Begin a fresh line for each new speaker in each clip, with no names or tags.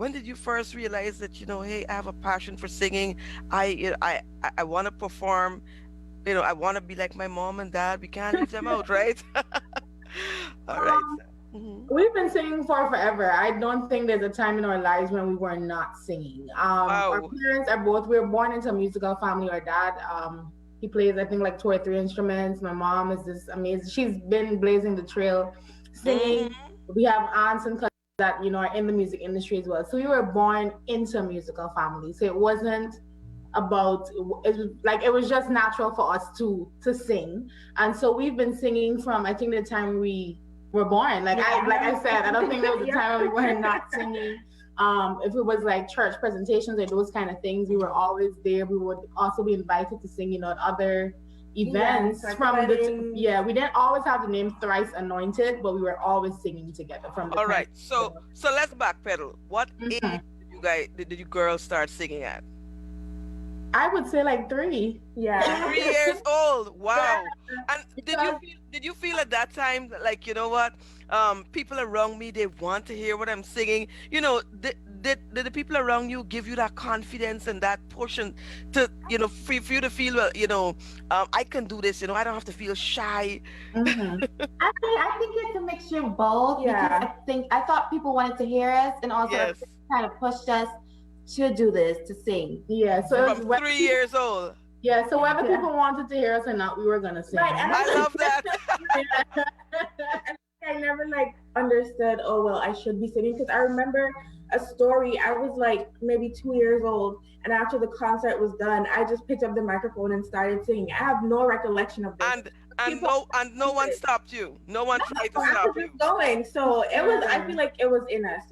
when did you first realize that, hey, I have a passion for singing. I want to perform. I want to be like my mom and dad. We can't leave them out, right? All right.
Um,
Mhm.
we've been singing for forever. I don't think there's a time in our lives when we were not singing. Our
Wow.
parents are both. We were born into a musical family. Our dad, he plays I think like two or three instruments. My mom is this amazing. She's been blazing the trail, singing.
Hmm.
We have aunts and cousins that are in the music industry as well. So we were born into a musical family. So it wasn't about it was like it was just natural for us to sing, and so we've been singing from I think the time we were born. Like I said, I don't think there was a time when we were not singing. If it was like church presentations or those kind of things, we were always there. We would also be invited to sing, at other events
like
from
weddings.
yeah, we didn't always have the name Thrice Anointed, but we were always singing together from the
All
time.
right. So let's backpedal. What age
Mhm.
did you girls start singing at?
I would say like three.
Yeah.
3 years old.
Yeah,
Wow. And
because
did you feel at that time that, like, you know what? People around me, they want to hear what I'm singing. Did the people around you give you that confidence and that push and to, for you to feel, well, I can do this, I don't have to feel shy.
mhm.
I think it's a mixture of both because
Yeah.
I thought people wanted to hear us and also our
Yes.
parents kind of pushed us to do this, to sing.
Yeah, so it was
From
whether
3 years old.
yeah, so whether
Yeah.
people wanted to hear us or not, we were gonna sing.
Right, and
I love that.
I never like understood, oh well, I should be singing because I remember a story. I was like maybe 2 years old, and after the concert was done, I just picked up the microphone and started singing. I have no recollection of this.
And
People
no one stopped you. No one tried to
I
stop
was
you.
just going. So it was. I feel like it was in us.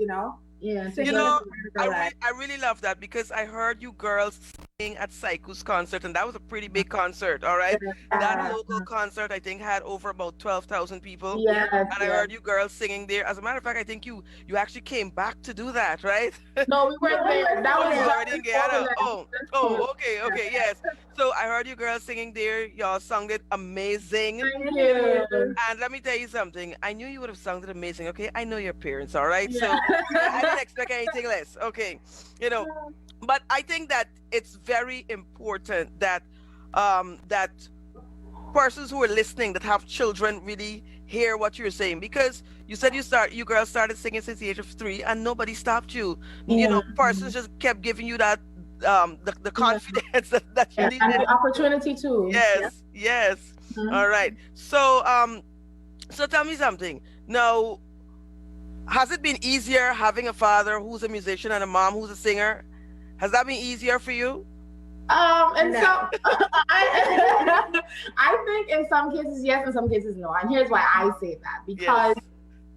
Yeah, so
You
Singing
just
is
know,
a part of our life.
I really love that because I heard you girls sing at Saiku's concert, and that was a pretty big concert. All right, that
Uh,
local concert I think had over about 12,000 people,
yes,
and I
yes.
heard you girls singing there. As a matter of fact, I think you actually came back to do that, right?
No, we weren't
No, we
there.
were
That
Oh,
was
you
there.
that
already
was
in Guyana.
overland.
Oh, okay, okay, yes. So I heard you girls singing there. Y'all sung it amazing.
Thank you.
And let me tell you something. I knew you would have sung it amazing. Okay, I know your parents. All right, so
Yeah.
I didn't expect anything less. Okay, you know, but I think that it's very important that that persons who are listening that have children really hear what you're saying because you said you girls started singing since the age of 3 and nobody stopped you.
Yeah.
Persons just kept giving you that the
Yeah.
confidence that you
And
needed.
the opportunity too.
Yes, yes.
Mhm.
All right. So tell me something. Now, has it been easier having a father who's a musician and a mom who's a singer? Has that been easier for you?
And
No.
so I, I think in some cases yes, in some cases no. And here's why I say that because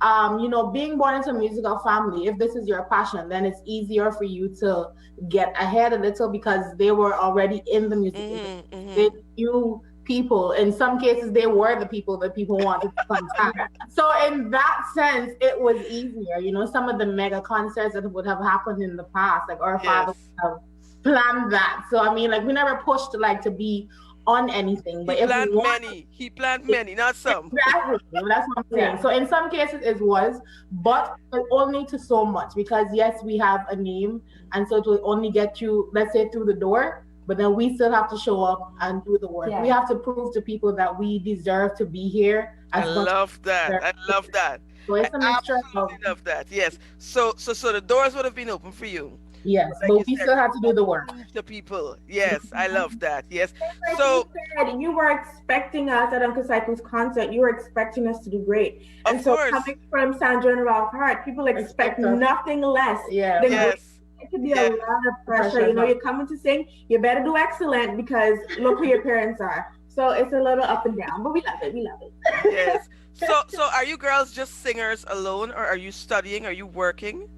Yes.
being born into a musical family, if this is your passion, then it's easier for you to get ahead a little because they were already in the music industry.
Mm-hmm, mm-hmm.
They knew people. In some cases, they were the people that people wanted to contact. So in that sense, it was easier. Some of the mega concerts that would have happened in the past, like our father
Yes.
would have planned that. So I mean, like we never pushed like to be on anything,
He
but if we
planned
wanted.
many. He planned many, not some.
Exactly. That's what I'm saying.
Yeah.
So in some cases it was, but only to so much because yes, we have a name, and so it will only get you, let's say, through the door. But then we still have to show up and do the work.
Yeah.
We have to prove to people that we deserve to be here
I
as much as
love that.
we
I
deserve.
love that.
So
I
it's a mixture of
absolutely love that. Yes. So the doors would have been open for you.
yes,
Like
but
you
we
said,
still have to do the work.
prove to people. Yes, I love that. Yes.
Like
So,
you said, you were expecting us at Uncle Cycle's concert. You were expecting us to do great. And
of
so
course.
coming from Sandra and Ralph Hart, people expect
Expect us.
nothing less
Yeah.
than great.
Yes.
It could be
Yes.
a lot of pressure.
Pressure,
You know,
huh?
you're coming to sing, you better do excellent because look who your parents are. So it's a little up and down, but we love it. We love it.
Yes. So are you girls just singers alone or are you studying? Are you working?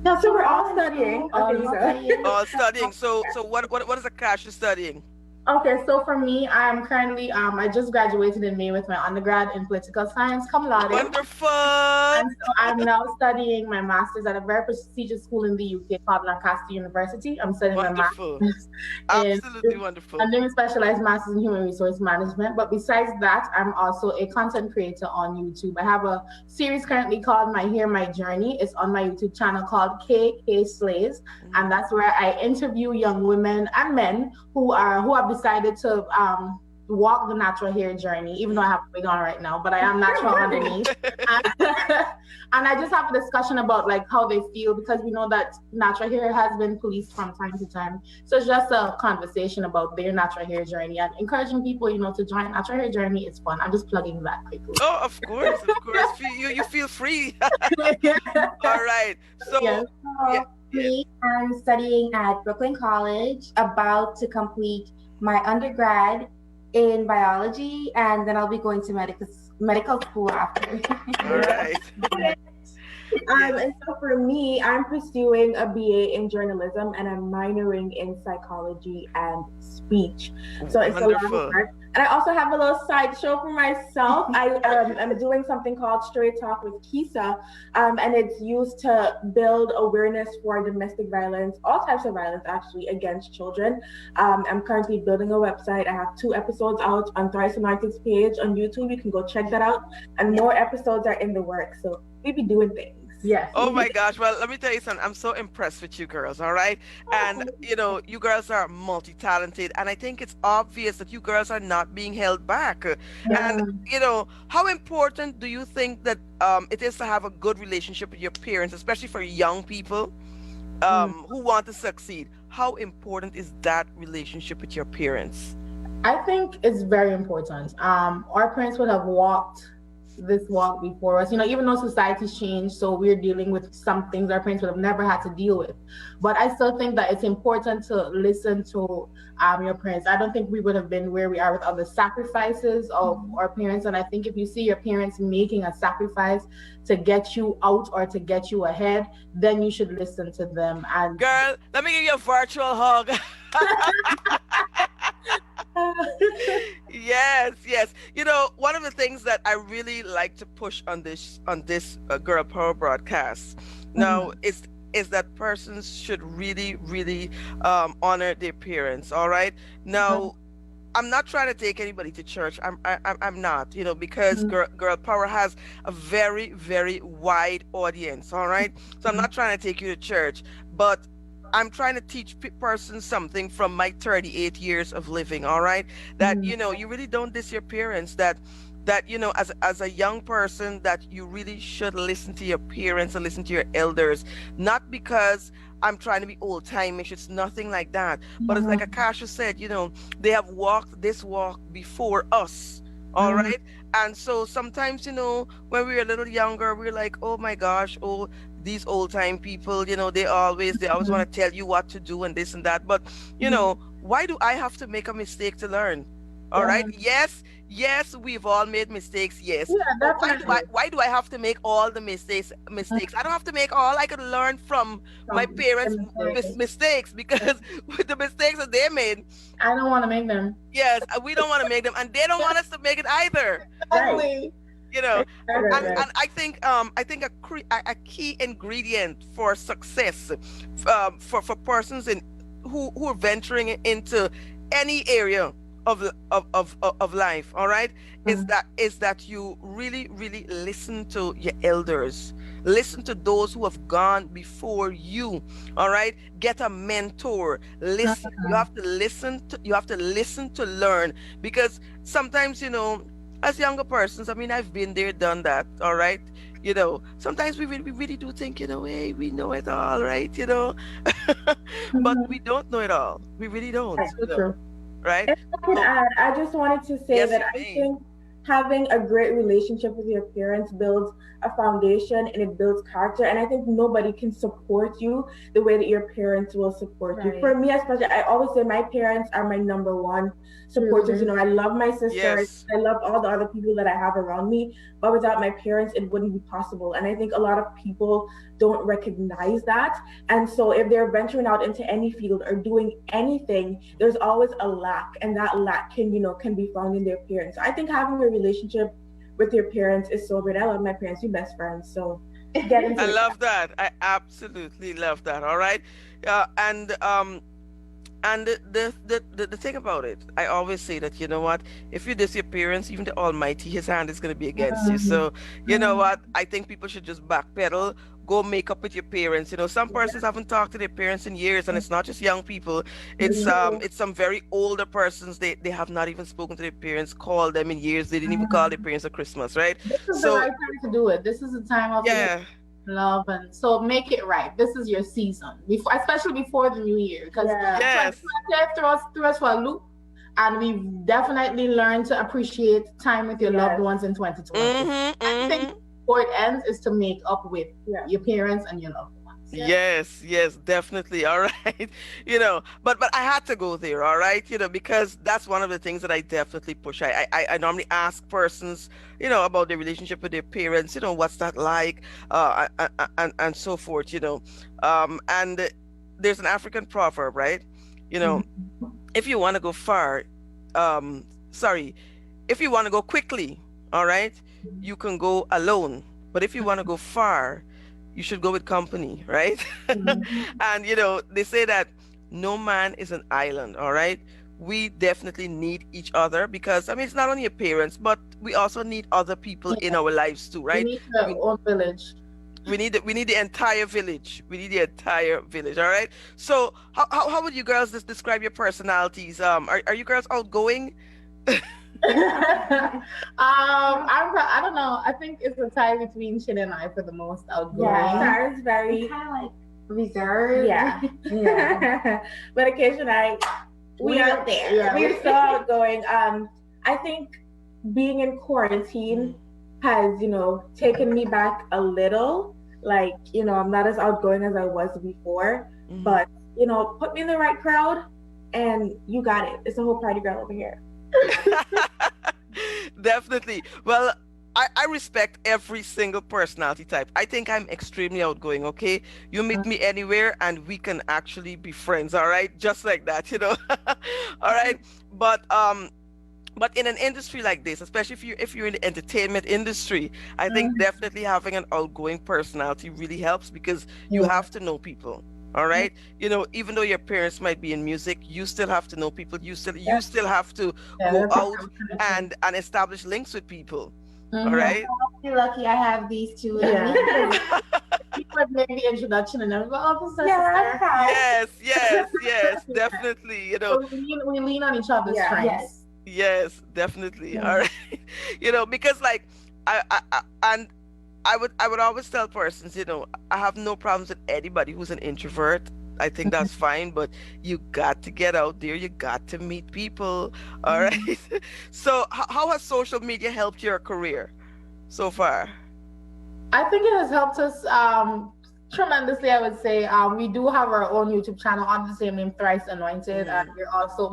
No, so we're all studying.
All
Okay, so.
studying.
All studying. So what is the cash you're studying?
Okay, so for me, I'm currently I just graduated in May with my undergrad in political science, cum laude.
Wonderful.
And so I'm now studying my master's at a very prestigious school in the UK called Lancaster University. I'm studying my
Wonderful.
master's in
Absolutely wonderful.
I'm doing a specialized master's in human resource management. But besides that, I'm also a content creator on YouTube. I have a series currently called My Hair, My Journey. It's on my YouTube channel called KK Slays. And
Mhm.
that's where I interview young women and men who have decided to walk the natural hair journey, even though I have a wig on right now, but I am natural underneath. And I just have a discussion about like how they feel because we know that natural hair has been policed from time to time. So it's just a conversation about their natural hair journey and encouraging people, to join natural hair journey. It's fun. I'm just plugging that quickly.
Oh, of course, of course. You feel free. All right. So,
Yes.
yeah,
So
yeah.
me, I'm studying at Brooklyn College, about to complete my undergrad in biology, and then I'll be going to medical school after.
All right. Yes.
And so for me, I'm pursuing a BA in journalism and I'm minoring in psychology and speech. So it's a lot of
Wonderful.
work. And I also have a little side show for myself. I am doing something called Straight Talk with Kisa, and it's used to build awareness for domestic violence, all types of violence actually against children. I'm currently building a website. I have 2 episodes out on Thrice Anointed's page on YouTube. You can go check that out, and more episodes are in the works. So we be doing things.
Yes.
Oh my gosh. Well, let me tell you something. I'm so impressed with you girls, all right? And you girls are multi-talented, and I think it's obvious that you girls are not being held back. And
Yeah.
how important do you think that it is to have a good relationship with your parents, especially for young people
Mm.
who want to succeed? How important is that relationship with your parents?
I think it's very important. Our parents would have walked this walk before us. Even though society's changed, so we're dealing with some things our parents would have never had to deal with. But I still think that it's important to listen to your parents. I don't think we would have been where we are without the sacrifices of our parents. And I think if you see your parents making a sacrifice to get you out or to get you ahead, then you should listen to them. And
Girl, let me give you a virtual hug. Yes, yes. One of the things that I really like to push on this Girl Power broadcast now
Mhm.
is that persons should really, really honor their parents. All right. Now, I'm not trying to take anybody to church. I'm not. Because
Mhm.
Girl Power has a very, very wide audience. All right. So I'm not trying to take you to church, but I'm trying to teach persons something from my 38 years of living. All right, that
Mhm.
you really don't diss your parents. That as a young person, that you really should listen to your parents and listen to your elders, not because I'm trying to be old timeish. It's nothing like that. But it's like
Mhm.
Akasha said, they have walked this walk before us. All
Mhm.
right. And so sometimes, when we were a little younger, we're like, oh my gosh, oh, these old time people, they always want to tell you what to do and this and that. But,
Mhm.
why do I have to make a mistake to learn? All right.
Yeah.
Yes, yes, we've all made mistakes, yes.
Yeah,
But why do I
definitely.
why do I have to make all the mistakes? I don't have to make all. I could learn from my
From
parents'
the mistakes.
mistakes, because with the mistakes that they made,
I don't want to make them.
yes, we don't want to make them, and they don't want us to make it either.
Exactly.
You know,
Right, right,
and
right.
I think a key ingredient for success, for persons who are venturing into any area of life, all right, is
Mhm.
that you really, really listen to your elders, listen to those who have gone before you. All right, get a mentor. Listen, you have to listen to learn, because sometimes, as younger persons, I mean, I've been there, done that. All right. Sometimes we really do think, hey, we know it all, right? But
Mhm.
we don't know it all. We really don't.
That's so true.
Right?
If I can
So
add, I just wanted to say
yes,
that
you
I
may.
think having a great relationship with your parents builds a foundation and it builds character. And I think nobody can support you the way that your parents will support you. For
Right.
me, especially, I always say my parents are my number one supporters. You know, I love my sister,
Yes.
I love all the other people that I have around me, but without my parents, it wouldn't be possible. And I think a lot of people don't recognize that. And so if they're venturing out into any field or doing anything, there's always a lack, and that lack can, can be found in their parents. So I think having a relationship with your parents is so great. I love my parents, we best friends. So get
I
into it.
love that. I absolutely love that. All right. And the thing about it, I always say that, you know what, if you diss your parents, even the Almighty, his hand is going to be against you.
Mhm.
So, you know what, I think people should just backpedal, go make up with your parents. You know, some persons haven't talked to their parents in years, and it's not just young people. It's some very older persons. They have not even spoken to their parents, called them in years. They didn't even call their parents at Christmas, right?
This is the
So,
right time to do it. This is the time of the year
yeah,
love, and so make it right. This is your season, before, especially before the new year, because
Yeah.
2020
yes,
threw us for a loop, and we've definitely learned to appreciate time with your loved
Yes.
ones in 2020.
mm-hmm,
I think
mm-hmm.
before it ends is to make up with
Yeah.
your parents and your loved ones. Yeah.
Yes, yes, definitely. All right. But I had to go there, all right, because that's one of the things that I definitely push. I normally ask persons, about their relationship with their parents, what's that like, and so forth, and there's an African proverb, right? You know, if you want to go far, sorry, if you want to go quickly, all right, you can go alone. But if you want to go far, you should go with company, right? And they say that no man is an island, all right? We definitely need each other because I mean it's not only your parents, but we also need other people in
Yeah.
our lives too,
We
right?
need our
We
own village.
we need the entire village. We need the entire village, all right? So how would you girls just describe your personalities? Are you girls outgoing?
I don't know. I think it's a tie between Shin and I for the most outgoing.
Yeah.
Sarah's
I'm
very,
kind of like reserved.
yeah.
Yeah.
But occasionally
We
we are
out there. Yeah.
we're so outgoing. I think being in quarantine has, taken me back a little. Like, I'm not as outgoing as I was before,
Mhm.
but put me in the right crowd and you got it. It's a whole party girl over here.
Definitely. Well, I respect every single personality type. I think I'm extremely outgoing, okay? You meet me anywhere and we can actually be friends, all right? Just like that, all right? But in an industry like this, especially if you're in the entertainment industry, I think definitely having an outgoing personality really helps because you
Yeah.
have to know people. All right. Even though your parents might be in music, you still have to know people. You still have to
Yeah,
go
that's
out and establish links with people. All
Mhm.
right.
You're lucky I have these two.
Yeah. People have made the introduction and then, oh, this is
Yeah,
sister.
that's hi.
Yes, yes, yes, definitely.
So we lean on each other's
Yeah.
strengths.
Yes.
Yes, definitely. All right. Because like and I would always tell persons, I have no problems with anybody who's an introvert. I think that's fine, but you got to get out there. You got to meet people. All right. So how has social media helped your career so far?
I think it has helped us tremendously. I would say we do have our own YouTube channel on the same name, Thrice Anointed, and we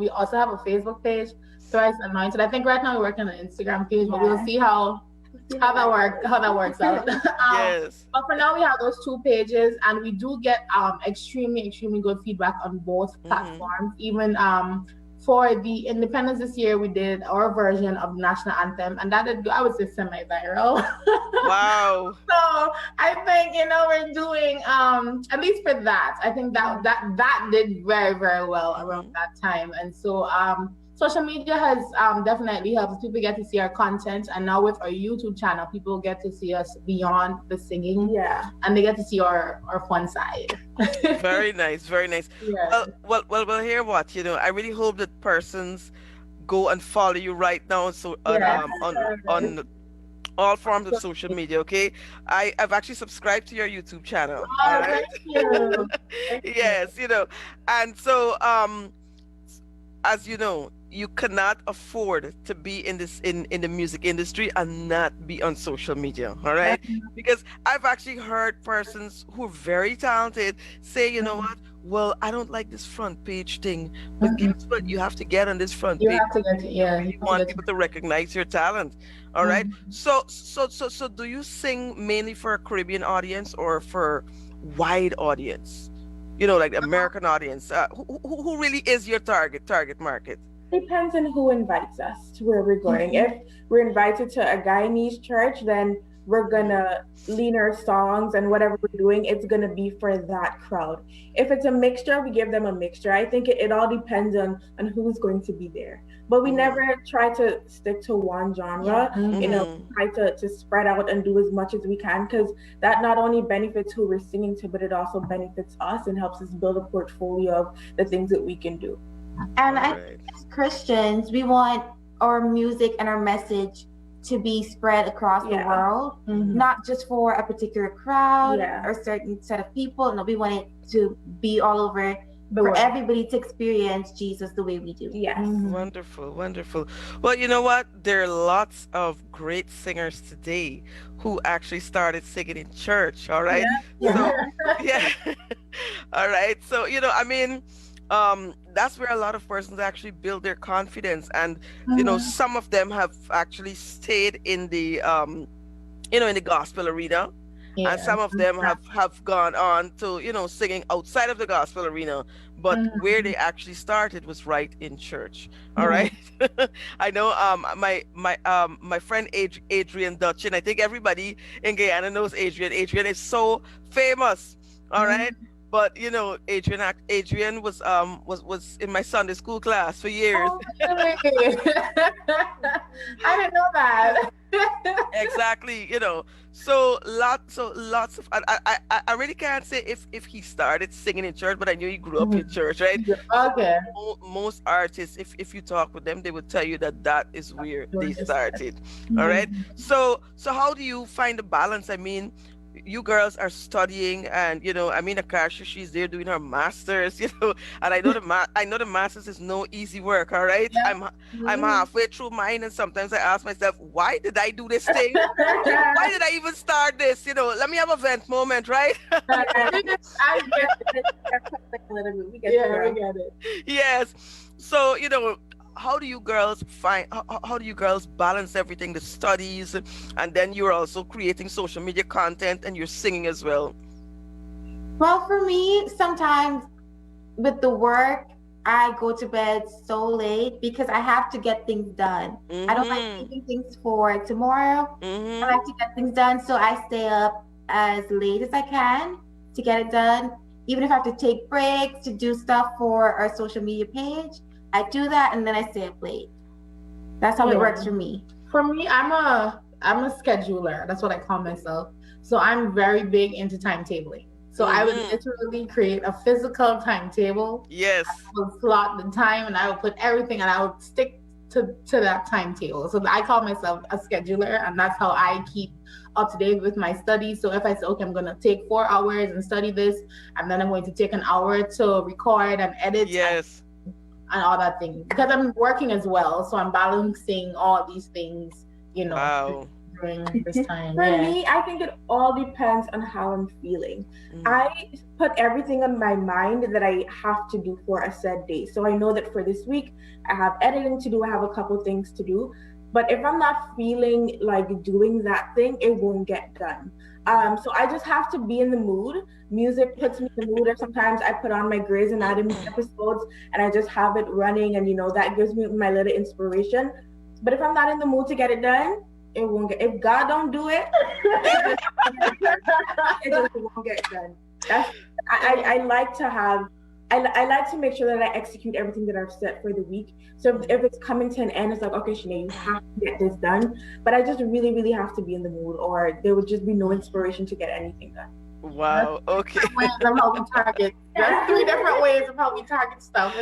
also have a Facebook page, Thrice Anointed. I think right now we're working on an Instagram page, but we'll see how that works out.
Yes.
But for now, we have those two pages, and we do get extremely, extremely good feedback on both platforms. Even for the Independence this year, we did our version of the national anthem, and that did, I would say, semi-viral.
Wow.
So I think we're doing at least for that. I think that did very, very well around that time, and so social media has definitely helped. People get to see our content, and now with our YouTube channel, people get to see us beyond the singing.
Yeah.
And they get to see our fun side.
Very nice, very nice.
Yeah.
Well, hear what, I really hope that persons go and follow you right now
Yeah.
on all forms of social media, okay? I've actually subscribed to your YouTube channel.
Oh,
All right?
thank you. Thank you.
Yes, and so as you know, you cannot afford to be in this in the music industry and not be on social media, all right? Because I've actually heard persons who are very talented say, you know what, well, I don't like this front page thing, but guess
Mhm.
what, you have to get on this front
You
page
have to get
if
to,
you
yeah, you
really
have to
want
get to.
people to recognize your talent, all right?
Mhm.
So do you sing mainly for a Caribbean audience or for wide audience, like the American audience? Who really is your target market?
Depends on who invites us to where we're going.
Mhm.
If we're invited to a Guyanese church, then we're gonna lean our songs and whatever we're doing, it's gonna be for that crowd. If it's a mixture, we give them a mixture. I think it all depends on who's going to be there. But we
Mm-hmm.
never try to stick to one
Yeah.
genre.
Mm-hmm.
Try to spread out and do as much as we can because that not only benefits who we're singing to, but it also benefits us and helps us build a portfolio of the things that we can do.
And
All
I think
right.
as Christians, we want our music and our message to be spread across the
Yeah.
world,
Mhm.
not just for a particular crowd
Yeah.
or certain set of people. No, we want it to be all over
The
for
way.
everybody to experience Jesus the way we do.
Yes.
Mhm.
Wonderful, wonderful. Well, you know what? There are lots of great singers today who actually started singing in church, all right?
Yeah.
So, yeah. All right. So, I mean, that's where a lot of persons actually build their confidence. And,
Mhm.
some of them have actually stayed in the gospel arena, and
Yeah.
some of them have gone on to singing outside of the gospel arena, but where
Mhm.
they actually started was right in church, all
Yeah.
right. I know my friend Adrian Dutchin. I think everybody in Guyana knows Adrian is so famous, all right.
Mhm.
But Adrian was in my Sunday school class for years.
Oh, really? I didn't know that.
Exactly, so lots of I really can't say if he started singing in church, but I knew he grew up
Mhm.
in church, right?
Yeah.
So
Okay.
most artists, if you talk with them, they would tell you that is where they
Doing this.
started. All right.
Mhm.
So how do you find the balance? I mean, you girls are studying, and I mean, Akasha, she's there doing her masters, and I know the masters is no easy work. All right.
Yeah.
I'm
Mhm.
halfway through mine, and sometimes I ask myself, why did I do this thing? Why did I even start this? Let me have a vent moment, right?
Yeah.
I get it.
That's like a little bit. We get
Yeah, we
through.
get it.
Yes. So, how do you girls how do you girls balance everything, the studies, and then you're also creating social media content and you're singing as well?
Well, for me, sometimes with the work, I go to bed so late because I have to get things done. I don't like
Mm-hmm.
keeping things for tomorrow. I
Mm-hmm.
like to get things done, so I stay up as late as I can to get it done. Even if I have to take breaks to do stuff for our social media page, I do that and then I stay up late. That's how it
Yeah.
works for me.
For me, I'm a scheduler. That's what I call myself. So I'm very big into timetabling. So I would
Mm-hmm.
literally create a physical timetable,
Yes.
would slot the time, and I would put everything, and I would stick to that timetable. So I call myself a scheduler, and that's how I keep up to date with my studies. So if I say, okay, I'm gonna take 4 hours and study this, and then I'm going to take an hour to record and edit
Yes.
and all that thing, because I'm working as well, so I'm balancing all these things, you know,
Wow.
during this time.
For
Yeah.
me, I think it all depends on how I'm feeling.
Mm.
I put everything on my mind that I have to do for a said day. So I know that for this week, I have editing to do, I have a couple things to do. But if I'm not feeling like doing that thing, it won't get done. So I just have to be in the mood. Music puts me in the mood, or sometimes I put on my Grey's Anatomy episodes and I just have it running, and that gives me my little inspiration. But if I'm not in the mood to get it done, it won't get. If God don't do it, it just won't get done. That's I like to have. I like to make sure that I execute everything that I've set for the week. So if it's coming to an end, it's like, okay, Sinead, you have to get this done. But I just really, really have to be in the mood, or there would just be no inspiration to get anything done.
Wow. Okay.
Ways of how we target. There's 3 different ways of how we target stuff.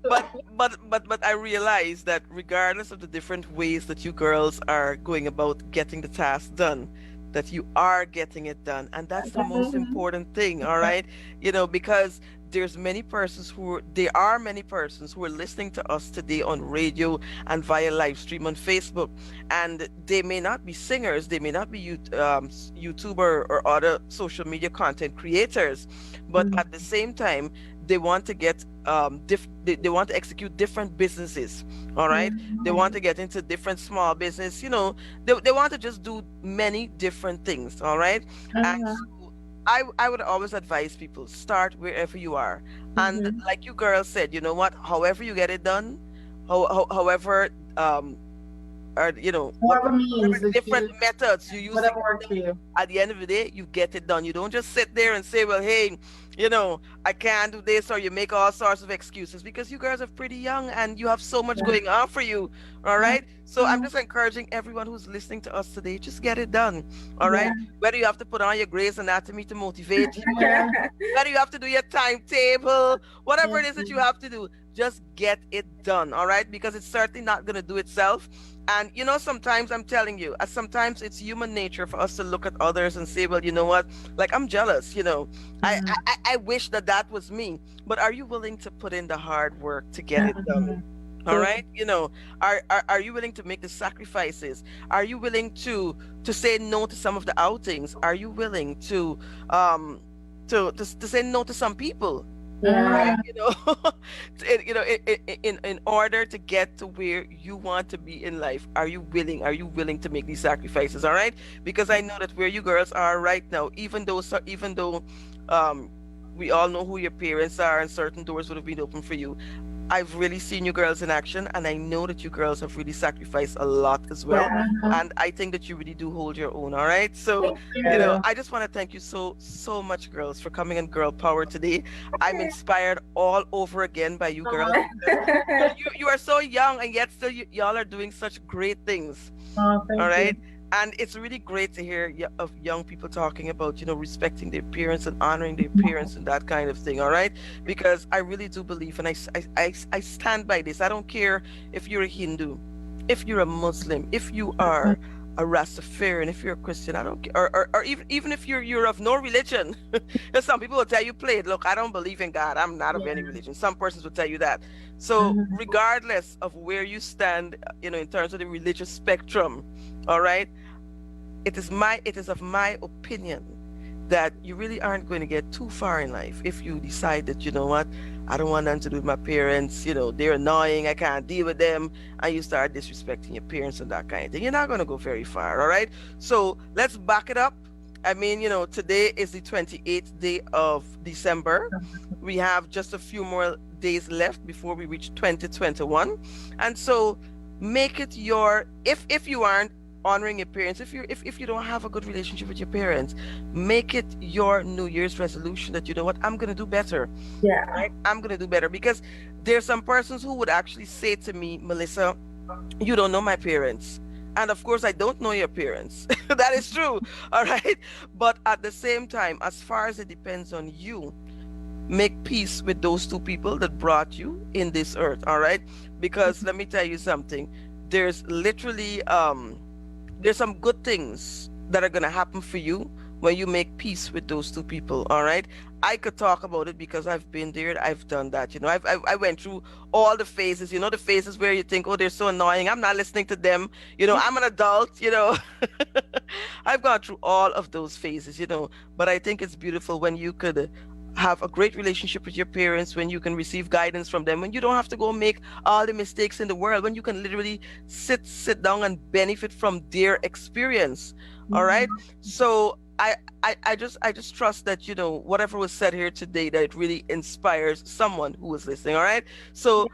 But I realize that regardless of the different ways that you girls are going about getting the task done, that you are getting it done, and that's the most important thing. All right, because there's many persons who there are many persons who are listening to us today on radio and via live stream on Facebook, and they may not be singers, they may not be YouTuber or other social media content creators, but
Mhm.
at the same time, they want to get they want to execute different businesses. All right, they want
Mhm.
to get into different small business. They want to just do many different things. All right, and
Mhm.
so I would always advise people, start wherever you are. And
Mhm.
like you girls said, you know what? However you get it done, however, or
Whatever
whatever
means that
different
you,
methods you use to
whatever
get
works
it
for
done,
you.
at the end of the day, you get it done. You don't just sit there and say, well, hey, I can't do this, or you make all sorts of excuses, because you girls are pretty young and you have so much
Yeah.
going on for you. All right. So I'm
Mhm.
just encouraging everyone who's listening to us today, just get it done. All
Yeah.
right. Whether you have to put on your Grey's Anatomy to motivate you,
Yeah.
whether you have to do your timetable, whatever
Yeah.
it is that you have to do, just get it done. All right. Because it's certainly not going to do itself. And sometimes I'm telling you, sometimes it's human nature for us to look at others and say, well, you know what? Like, I'm jealous. I,
Mhm.
I wish that that was me. But are you willing to put in the hard work to get it done?
Mhm.
All
True.
right. Are you willing to make the sacrifices? Are you willing to say no to some of the outings? Are you willing um to say no to some people? All
Yeah.
right, in order to get to where you want to be in life, are you willing to make these sacrifices? All right, because I know that where you girls are right now, even though um we all know who your parents are and certain doors would have been open for you, I've really seen you girls in action, and I know that you girls have really sacrificed a lot as well.
Yeah.
And I think that you really do hold your own. All right. So,
Thank you.
I just want to thank you so much, girls, for coming on Girl Power today. I'm inspired all over again by you girls,
Oh,
because you are so young, and yet still y'all are doing such great things.
oh,
All
thank you.
right. And it's really great to hear of young people talking about, respecting their parents and honoring their parents and that kind of thing. All right. Because I really do believe, and I stand by this. I don't care if you're a Hindu, if you're a Muslim, if you are a Rastafarian, if you're a Christian, I don't care. Or even if you're of no religion. Because some people will tell you, play it. Look, I don't believe in God. I'm not of any
Yeah.
religion. Some persons will tell you that. So
Mhm.
regardless of where you stand, in terms of the religious spectrum, all right, it is of my opinion that you really aren't going to get too far in life if you decide that, you know what, I don't want nothing to do with my parents, they're annoying, I can't deal with them, and you start disrespecting your parents and that kind of thing. You're not going to go very far. All right, so let's back it up. I mean, today is the 28th day of December. We have just a few more days left before we reach 2021. And so make it your, if you aren't honoring your parents, if you don't have a good relationship with your parents, make it your New Year's resolution that, you know what, I'm gonna do better.
Yeah.
Right, I'm gonna do better. Because there's some persons who would actually say to me, Melissa, you don't know my parents. And of course, I don't know your parents. That is true. All right. But at the same time, as far as it depends on you, make peace with those two people that brought you in this earth. All right. Because let me tell you something. There's literally there's some good things that are going to happen for you when you make peace with those two people. All right, I could talk about it because I've been there, I've done that. I went through all the phases, the phases where you think, oh, they're so annoying, I'm not listening to them, I'm an adult. I've gone through all of those phases. But I think it's beautiful when you could have a great relationship with your parents, when you can receive guidance from them, when you don't have to go make all the mistakes in the world, when you can literally sit down and benefit from their experience. All right.
Mhm.
So I just trust that, whatever was said here today, that it really inspires someone who is listening. All right. So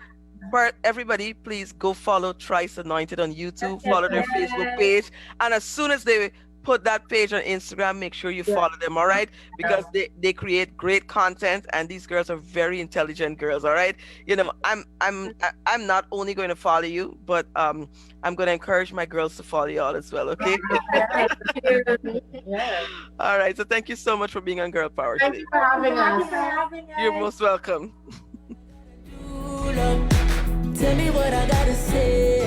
for everybody, please go follow Thrice Anointed on YouTube,
Yes,
follow their Facebook
yes.
page, and as soon as they put that page on Instagram, make sure you
Yeah.
follow them. All right, because they create great content, and these girls are very intelligent girls. All right, I'm not only going to follow you, but I'm going to encourage my girls to follow you all as well. Okay.
Yeah.
Thank you.
Yeah.
All right. So thank you so much for being on Girl Power
Thank
today.
you for having
Thank you
us.
for having
You're
us.
most welcome.
Tell me what I gotta say.